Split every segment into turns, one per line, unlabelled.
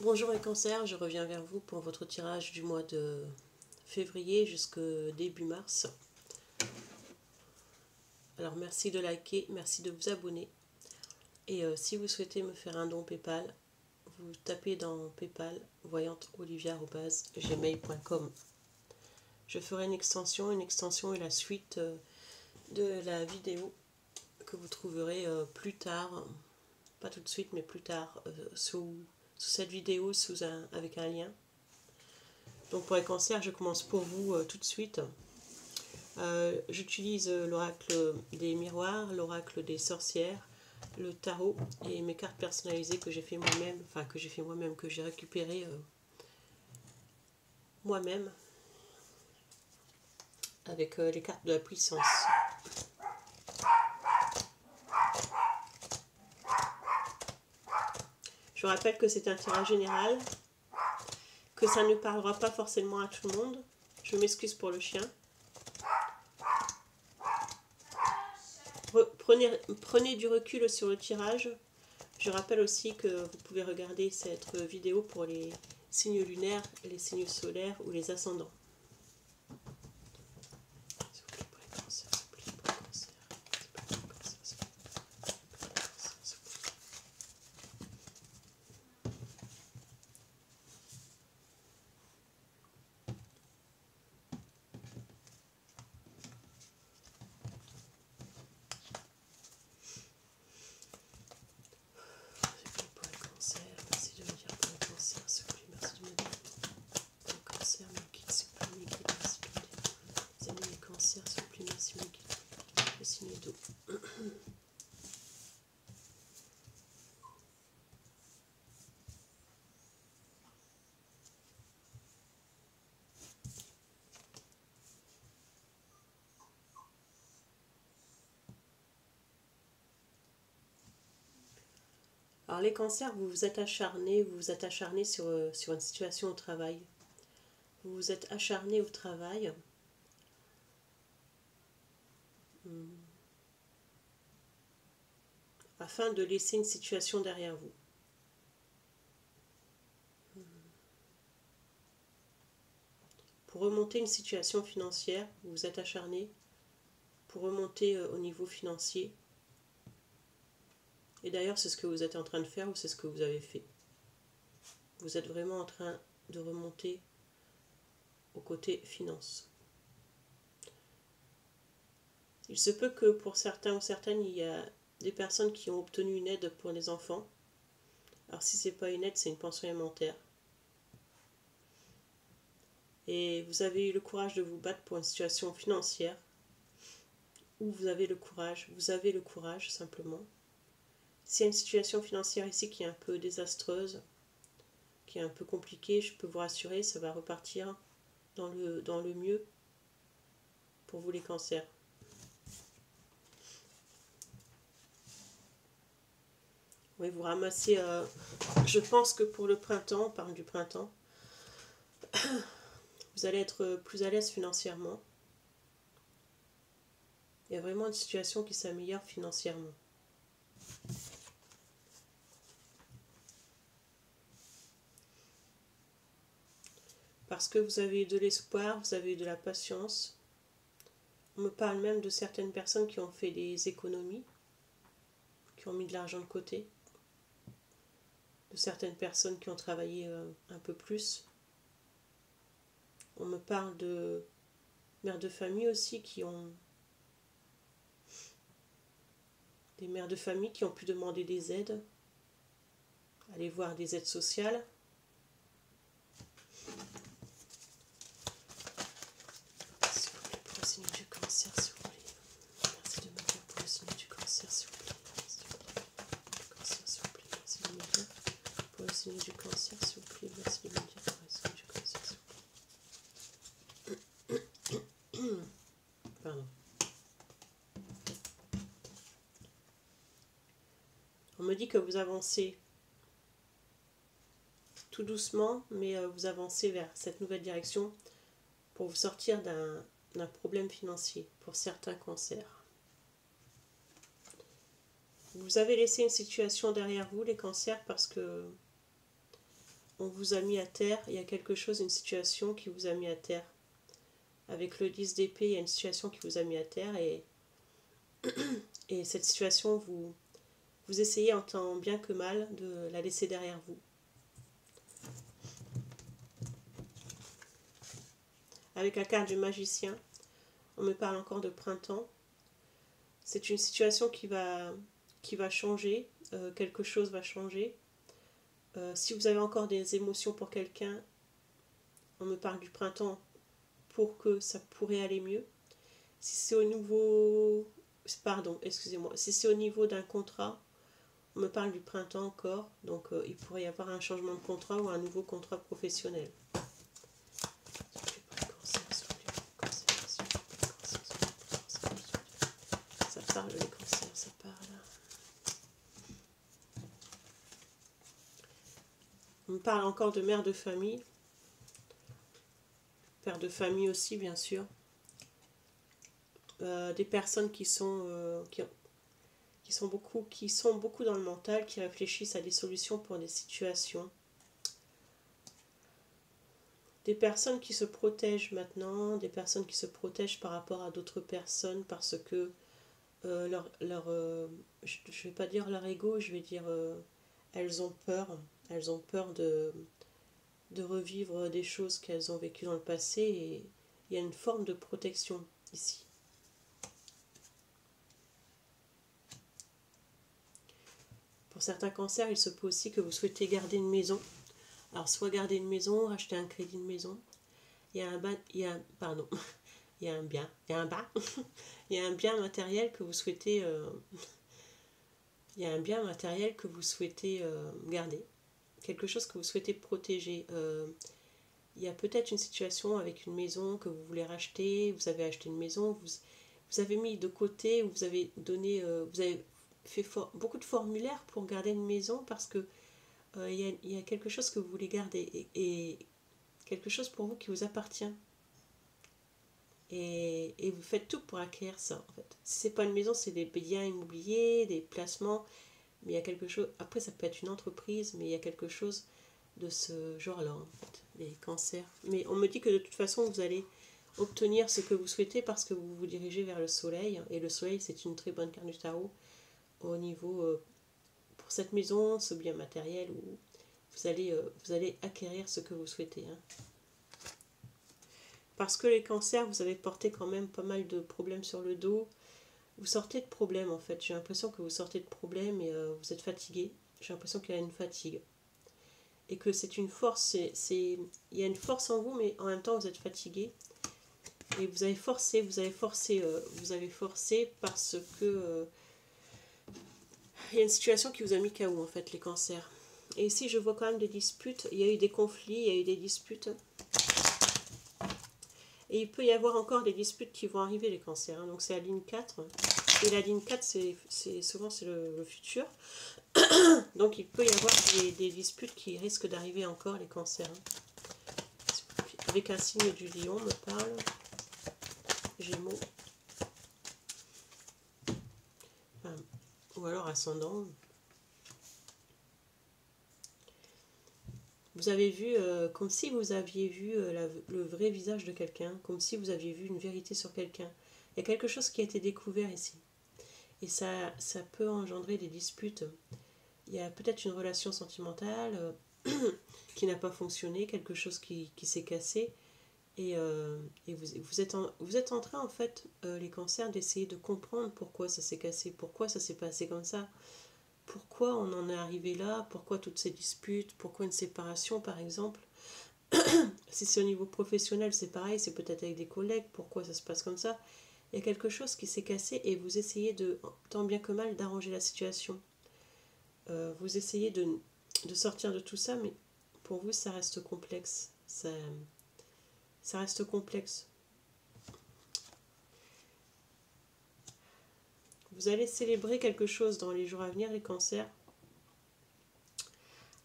Bonjour les cancers, je reviens vers vous pour votre tirage du mois de février jusqu'au début mars. Alors merci de liker, merci de vous abonner. Et si vous souhaitez me faire un don PayPal, vous tapez dans PayPal voyanteolivia@gmail.com. Je ferai une extension est la suite de la vidéo que vous trouverez plus tard, pas tout de suite mais plus tard, sous cette vidéo avec un lien. Donc pour les cancers, je commence pour vous tout de suite. J'utilise l'oracle des miroirs, l'oracle des sorcières, le tarot et mes cartes personnalisées que j'ai fait moi-même, que j'ai récupérées moi-même avec les cartes de la puissance. Je vous rappelle que c'est un tirage général, que ça ne parlera pas forcément à tout le monde. Je m'excuse pour le chien. Prenez du recul sur le tirage. Je rappelle aussi que vous pouvez regarder cette vidéo pour les signes lunaires, les signes solaires ou les ascendants. Alors les cancers, vous vous êtes acharnés sur une situation au travail. Vous vous êtes acharné au travail. Afin de laisser une situation derrière vous. Pour remonter une situation financière, vous vous êtes acharné pour remonter au niveau financier. Et d'ailleurs, c'est ce que vous êtes en train de faire ou c'est ce que vous avez fait. Vous êtes vraiment en train de remonter au côté finance. Il se peut que pour certains ou certaines, il y a des personnes qui ont obtenu une aide pour les enfants. Alors si ce n'est pas une aide, c'est une pension alimentaire. Et vous avez eu le courage de vous battre pour une situation financière. Ou vous avez le courage simplement. S'il y a une situation financière ici qui est un peu désastreuse, qui est un peu compliquée, je peux vous rassurer, ça va repartir dans le mieux pour vous les cancers. Oui, vous ramassez, je pense que pour le printemps, on parle du printemps, vous allez être plus à l'aise financièrement. Il y a vraiment une situation qui s'améliore financièrement. Parce que vous avez eu de l'espoir, vous avez eu de la patience. On me parle même de certaines personnes qui ont fait des économies, qui ont mis de l'argent de côté. De certaines personnes qui ont travaillé un peu plus. On me parle de mères de famille aussi des mères de famille qui ont pu demander des aides, aller voir des aides sociales. S'il vous plaît, pour le signe du cancer, s'il vous plaît. Merci de me dire pour le signe du cancer, s'il vous plaît. Merci de me dire pour le cancer, s'il vous plaît. Merci de me dire pour le signe du cancer, s'il vous plaît. Merci de me dire pour le signe du cancer, s'il vous plaît. Pardon. On me dit que vous avancez tout doucement, mais vous avancez vers cette nouvelle direction pour vous sortir d'un problème financier pour certains cancers. Vous avez laissé une situation derrière vous, les cancers, parce que on vous a mis à terre, il y a quelque chose, une situation qui vous a mis à terre. Avec le 10 d'épée, il y a une situation qui vous a mis à terre et cette situation, vous essayez en tant bien que mal de la laisser derrière vous. Avec la carte du magicien, on me parle encore de printemps. C'est une situation qui va changer, quelque chose va changer. Si vous avez encore des émotions pour quelqu'un, on me parle du printemps pour que ça pourrait aller mieux. Si c'est au niveau... Pardon, excusez-moi. Si c'est au niveau d'un contrat, on me parle du printemps encore. Donc il pourrait y avoir un changement de contrat ou un nouveau contrat professionnel. Ça parle, les cancers, ça parle. On me parle encore de mère de famille. Père de famille aussi, bien sûr. Des personnes qui sont beaucoup dans le mental, qui réfléchissent à des solutions pour des situations. Des personnes qui se protègent maintenant, des personnes qui se protègent par rapport à d'autres personnes parce que je ne vais pas dire leur ego, je vais dire elles ont peur de revivre des choses qu'elles ont vécues dans le passé et il y a une forme de protection ici. Pour certains cancers, il se peut aussi que vous souhaitez garder une maison. Alors, soit garder une maison, acheter un crédit de maison. Il y a un bien, il y a un bien matériel que vous souhaitez, il y a un bien matériel que vous souhaitez garder. Quelque chose que vous souhaitez protéger. Il y a peut-être une situation avec une maison que vous voulez racheter. Vous avez acheté une maison, vous avez mis de côté, vous avez donné, vous avez fait beaucoup de formulaires pour garder une maison parce que il y a quelque chose que vous voulez garder et quelque chose pour vous qui vous appartient. Et vous faites tout pour acquérir ça en fait. Si c'est pas une maison, c'est des biens immobiliers, des placements, mais il y a quelque chose, après ça peut être une entreprise, mais il y a quelque chose de ce genre-là en fait, les cancers. Mais on me dit que de toute façon vous allez obtenir ce que vous souhaitez parce que vous vous dirigez vers le soleil, et le soleil c'est une très bonne carte du tarot au niveau pour cette maison, ce bien matériel où vous allez acquérir ce que vous souhaitez. Hein. Parce que les cancers, vous avez porté quand même pas mal de problèmes sur le dos. Vous sortez de problèmes en fait. J'ai l'impression que vous sortez de problèmes et vous êtes fatigué. J'ai l'impression qu'il y a une fatigue. Et que c'est une force, il y a une force en vous, mais en même temps vous êtes fatigué. Et vous avez forcé parce que il y a une situation qui vous a mis KO en fait, les cancers. Et ici je vois quand même des disputes, il y a eu des conflits, il y a eu des disputes. Et il peut y avoir encore des disputes qui vont arriver, les cancers. Hein. Donc c'est la ligne 4. Et la ligne 4, souvent c'est le futur. Donc il peut y avoir des disputes qui risquent d'arriver encore, les cancers. Hein. Avec un signe du lion, me parle. Gémeaux. Enfin, ou alors ascendant. Vous avez vu, comme si vous aviez vu le vrai visage de quelqu'un, comme si vous aviez vu une vérité sur quelqu'un. Il y a quelque chose qui a été découvert ici. Et ça peut engendrer des disputes. Il y a peut-être une relation sentimentale qui n'a pas fonctionné, quelque chose qui s'est cassé. Et vous êtes en train, en fait, les cancers, d'essayer de comprendre pourquoi ça s'est cassé, pourquoi ça s'est passé comme ça. Pourquoi on en est arrivé là, pourquoi toutes ces disputes, pourquoi une séparation par exemple. Si c'est au niveau professionnel, c'est pareil, c'est peut-être avec des collègues, pourquoi ça se passe comme ça. Il y a quelque chose qui s'est cassé et vous essayez tant bien que mal d'arranger la situation. Vous essayez de sortir de tout ça, mais pour vous ça reste complexe. Ça reste complexe. Vous allez célébrer quelque chose dans les jours à venir, les cancers.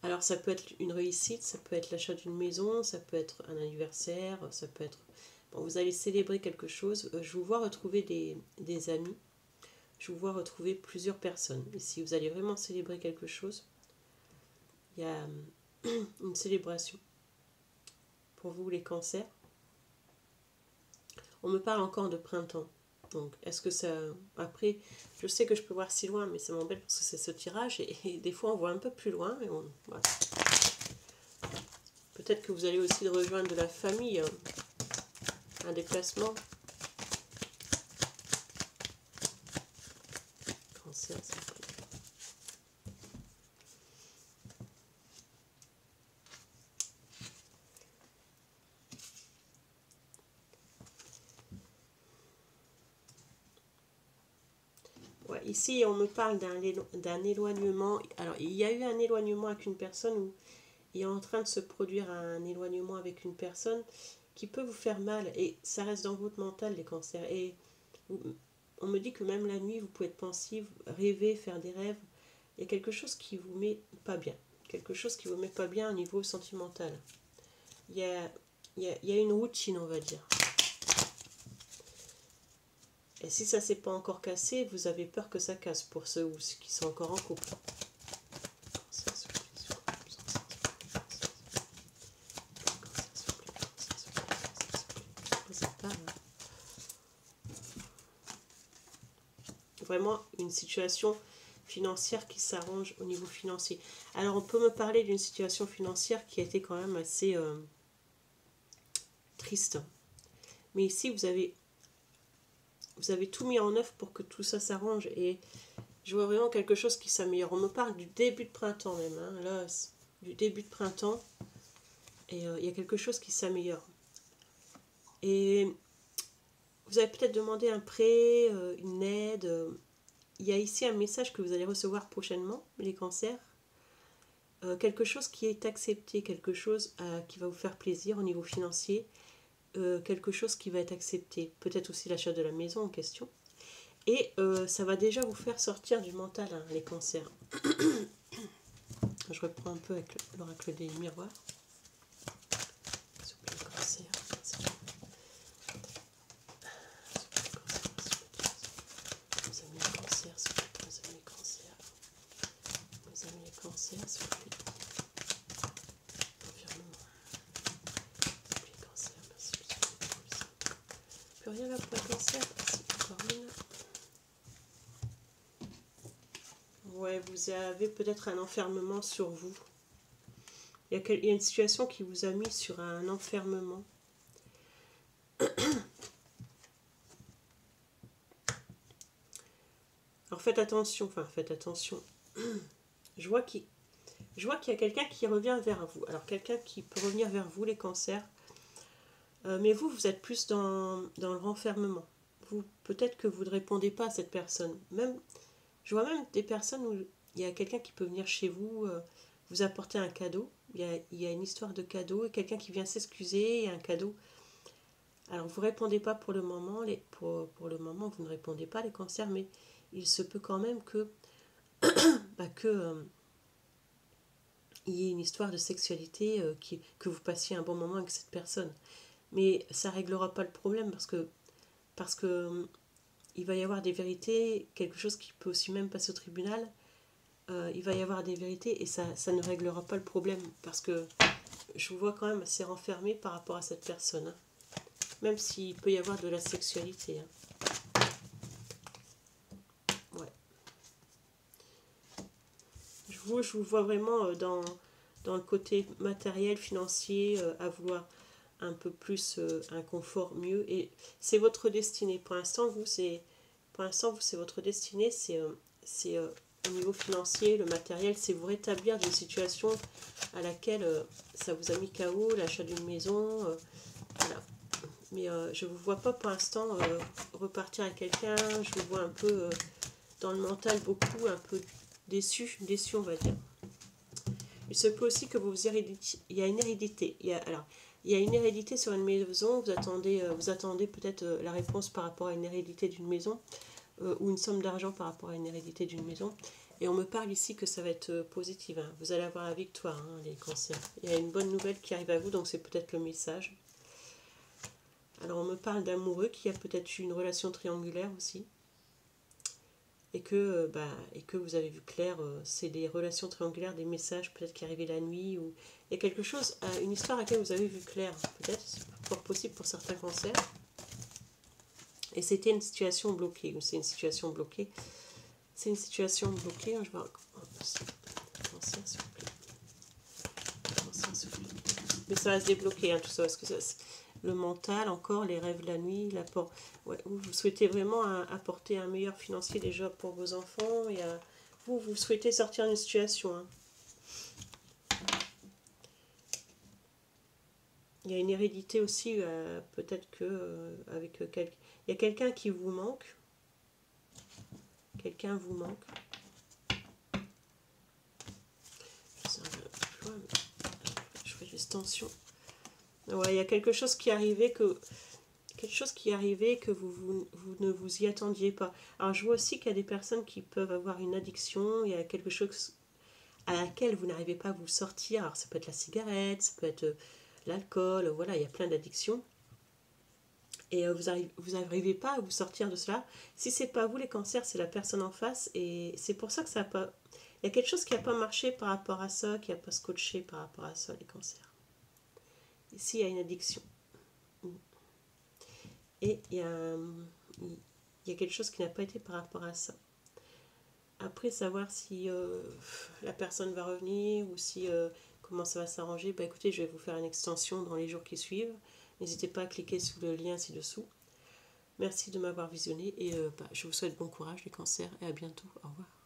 Alors ça peut être une réussite, ça peut être l'achat d'une maison, ça peut être un anniversaire, ça peut être... Bon, vous allez célébrer quelque chose. Je vous vois retrouver des amis. Je vous vois retrouver plusieurs personnes. Et si vous allez vraiment célébrer quelque chose, il y a une célébration pour vous les cancers. On me parle encore de printemps. Donc, est-ce que ça... Après, je sais que je peux voir si loin, mais ça m'embête parce que c'est ce tirage. Et des fois, on voit un peu plus loin. Mais on... voilà. Peut-être que vous allez aussi rejoindre de la famille. Un déplacement. Cancer, ça peut... Ouais, ici, on me parle d'un éloignement. Alors, il y a eu un éloignement avec une personne où il est en train de se produire un éloignement avec une personne qui peut vous faire mal. Et ça reste dans votre mental, les cancers. Et on me dit que même la nuit, vous pouvez être pensive, rêver, faire des rêves. Il y a quelque chose qui vous met pas bien. Quelque chose qui vous met pas bien au niveau sentimental. Il y a, il y a une routine, on va dire. Et si ça s'est pas encore cassé, vous avez peur que ça casse pour ceux qui sont encore en couple. Vraiment une situation financière qui s'arrange au niveau financier. Alors on peut me parler d'une situation financière qui a été quand même assez triste. Mais ici vous avez tout mis en œuvre pour que tout ça s'arrange et je vois vraiment quelque chose qui s'améliore. On me parle du début de printemps même, hein, là, du début de printemps et il y a quelque chose qui s'améliore. Et vous avez peut-être demandé un prêt, une aide. Il y a ici un message que vous allez recevoir prochainement, les cancers. Quelque chose qui est accepté, quelque chose qui va vous faire plaisir au niveau financier, quelque chose qui va être accepté, peut-être aussi l'achat de la maison en question. Et ça va déjà vous faire sortir du mental, hein, les cancers. Je reprends un peu avec l'oracle des miroirs. Les cancers. Nos amis les cancers, nos amis les cancers. Nos amis les cancers, s'il vous plaît. Environnement. Les cancers, merci. Plus rien là pour les cancers. Merci. Encore une. Ouais, vous avez peut-être un enfermement sur vous. Il y a une situation qui vous a mis sur un enfermement. Alors faites attention, Je vois qu'il y a quelqu'un qui revient vers vous. Alors quelqu'un qui peut revenir vers vous, les cancers. Mais vous êtes plus dans le renfermement. Peut-être que vous ne répondez pas à cette personne. Je vois même des personnes où il y a quelqu'un qui peut venir chez vous, vous apporter un cadeau. Il y a une histoire de cadeau et quelqu'un qui vient s'excuser et un cadeau. Alors vous ne répondez pas pour le moment. Pour le moment, vous ne répondez pas, les cancers, mais il se peut quand même que il y ait une histoire de sexualité, que vous passiez un bon moment avec cette personne. Mais ça ne réglera pas le problème parce que il va y avoir des vérités, quelque chose qui peut aussi même passer au tribunal. Il va y avoir des vérités et ça ne réglera pas le problème parce que je vous vois quand même assez renfermé par rapport à cette personne. Hein. Même s'il peut y avoir de la sexualité. Hein. Ouais. Je vous vois vraiment dans le côté matériel, financier, à vouloir un peu plus un confort mieux. Et c'est votre destinée. Pour l'instant, c'est votre destinée. C'est au niveau financier, le matériel, c'est vous rétablir d'une situation à laquelle ça vous a mis KO, l'achat d'une maison. Voilà. Mais je ne vous vois pas pour l'instant repartir avec quelqu'un. Je vous vois un peu dans le mental, beaucoup, un peu déçu on va dire. Il se peut aussi que il y a une hérédité. Il y a une hérédité sur une maison. Vous attendez peut-être la réponse par rapport à une hérédité d'une maison ou une somme d'argent par rapport à une hérédité d'une maison. Et on me parle ici que ça va être positif. Hein. Vous allez avoir la victoire, hein, les cancers. Il y a une bonne nouvelle qui arrive à vous, donc c'est peut-être le message. Alors on me parle d'amoureux qui a peut-être eu une relation triangulaire aussi. et que vous avez vu clair, c'est des relations triangulaires, des messages peut-être qui arrivaient la nuit, ou il y a quelque chose, une histoire à laquelle vous avez vu clair, peut-être, c'est fort possible pour certains cancers, et c'était une situation bloquée, ou c'est une situation bloquée, je vais voir, cancer, s'il vous plaît, cancer, s'il vous plaît, mais ça va se débloquer, hein, tout ça, parce que le mental, encore, les rêves la nuit, l'apport. Ouais, vous souhaitez vraiment apporter un meilleur financier déjà pour vos enfants, et vous souhaitez sortir d'une situation. Hein. Il y a une hérédité aussi, peut-être que avec quelqu'un. Il y a quelqu'un qui vous manque. Quelqu'un vous manque. Je fais juste tension. Ouais, il y a quelque chose qui arrivait que vous ne vous y attendiez pas. Alors je vois aussi qu'il y a des personnes qui peuvent avoir une addiction, il y a quelque chose à laquelle vous n'arrivez pas à vous sortir. Alors ça peut être la cigarette, ça peut être l'alcool, voilà, il y a plein d'addictions. Et vous n'arrivez pas à vous sortir de cela. Si c'est pas vous les cancers, c'est la personne en face. Et c'est pour ça que ça n'a pas... Il y a quelque chose qui n'a pas marché par rapport à ça, qui n'a pas scotché par rapport à ça, les cancers. Ici, il y a une addiction. Et il y a quelque chose qui n'a pas été par rapport à ça. Après, savoir si la personne va revenir ou si comment ça va s'arranger, bah écoutez, je vais vous faire une extension dans les jours qui suivent. N'hésitez pas à cliquer sur le lien ci-dessous. Merci de m'avoir visionné et je vous souhaite bon courage les cancers et à bientôt. Au revoir.